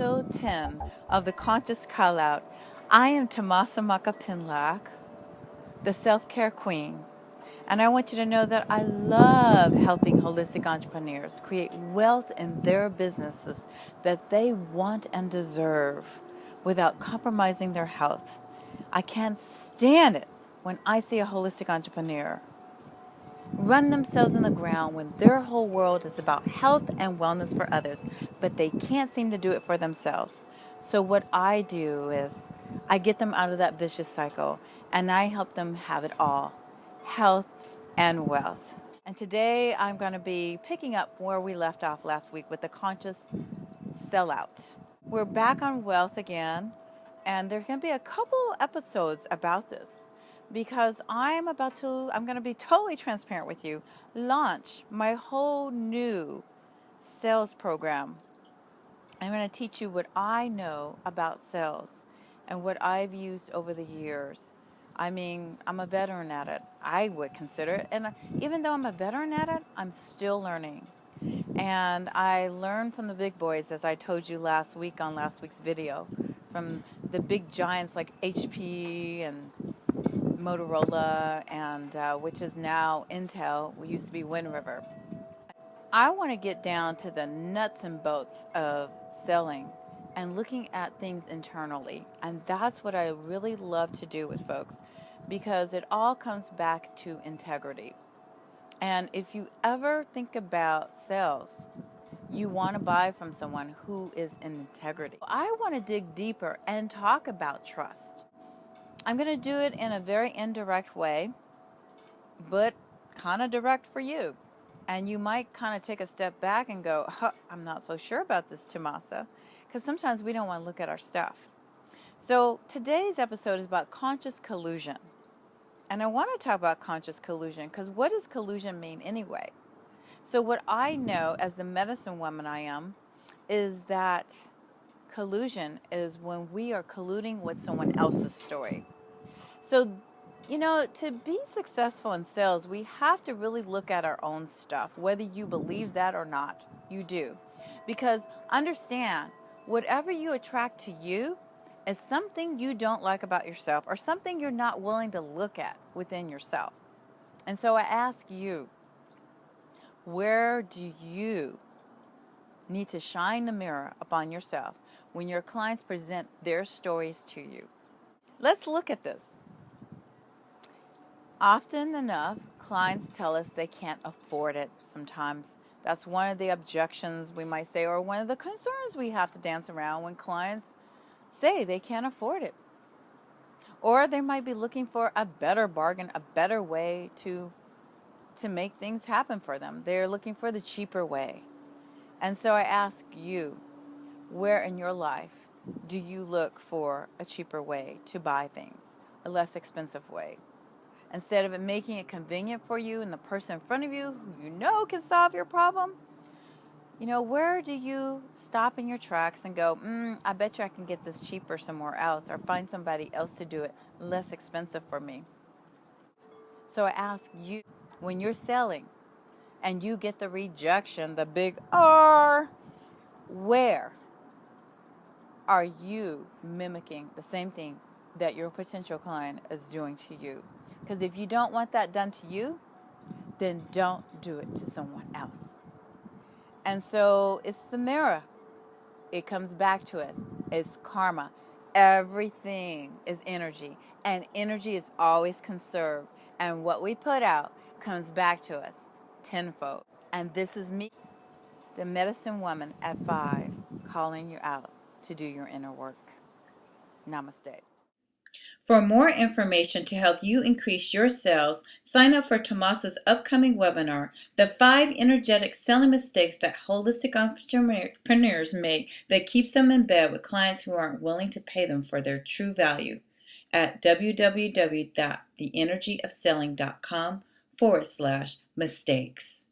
episode 10 of the Conscious Call Out. I am Tomasa Pinlack, the self-care queen. And I want you to know that I love helping holistic entrepreneurs create wealth in their businesses that they want and deserve without compromising their health. I can't stand it when I see a holistic entrepreneur run themselves in the ground when their whole world is about health and wellness for others, but they can't seem to do it for themselves. So what I do is I get them out of that vicious cycle and I help them have it all, health and wealth. And today I'm going to be picking up where we left off last week with the conscious sellout. We're back on wealth again, and there's going to be a couple episodes about this, because I'm going to be totally transparent with you, launch my whole new sales program. I'm going to teach you what I know about sales and what I've used over the years. I mean, I'm a veteran at it, I would consider it. And even though I'm a veteran at it, I'm still learning. And I learned from the big boys, as I told you last week on last week's video, from the big giants like HP and Motorola, and which is now Intel, we used to be Wind River. I want to get down to the nuts and bolts of selling and looking at things internally. And that's what I really love to do with folks, because it all comes back to integrity. And if you ever think about sales, you want to buy from someone who is in integrity. I want to dig deeper and talk about trust. I'm going to do it in a very indirect way, but kind of direct for you. And you might kind of take a step back and go, I'm not so sure about this, Tomasa, because sometimes we don't want to look at our stuff. So today's episode is about conscious collusion. And I want to talk about conscious collusion, because what does collusion mean anyway? So what I know as the medicine woman I am is that collusion is when we are colluding with someone else's story. So, to be successful in sales, we have to really look at our own stuff, whether you believe that or not. You do. Because understand, whatever you attract to you is something you don't like about yourself, or something you're not willing to look at within yourself. And so I ask you, where do you need to shine the mirror upon yourself when your clients present their stories to you? Let's look at this. Often enough, clients tell us they can't afford it. Sometimes that's one of the objections we might say, or one of the concerns we have to dance around when clients say they can't afford it. Or they might be looking for a better bargain, a better way to make things happen for them. They're looking for the cheaper way. And so I ask you, where in your life do you look for a cheaper way to buy things, a less expensive way? Instead of it making it convenient for you and the person in front of you who you know can solve your problem, where do you stop in your tracks and go, I bet you I can get this cheaper somewhere else, or find somebody else to do it less expensive for me? So I ask you, when you're selling and you get the rejection, the big R, where are you mimicking the same thing that your potential client is doing to you? Because if you don't want that done to you, then don't do it to someone else. And so it's the mirror. It comes back to us. It's karma. Everything is energy, and energy is always conserved. And what we put out comes back to us tenfold. And this is me, the medicine woman at 5, calling you out to do your inner work. Namaste. For more information to help you increase your sales, sign up for Tomasa's upcoming webinar, The 5 Energetic Selling Mistakes That Holistic Entrepreneurs Make That Keeps Them in Bed with Clients Who Aren't Willing to Pay Them for Their True Value, at www.theenergyofselling.com/mistakes.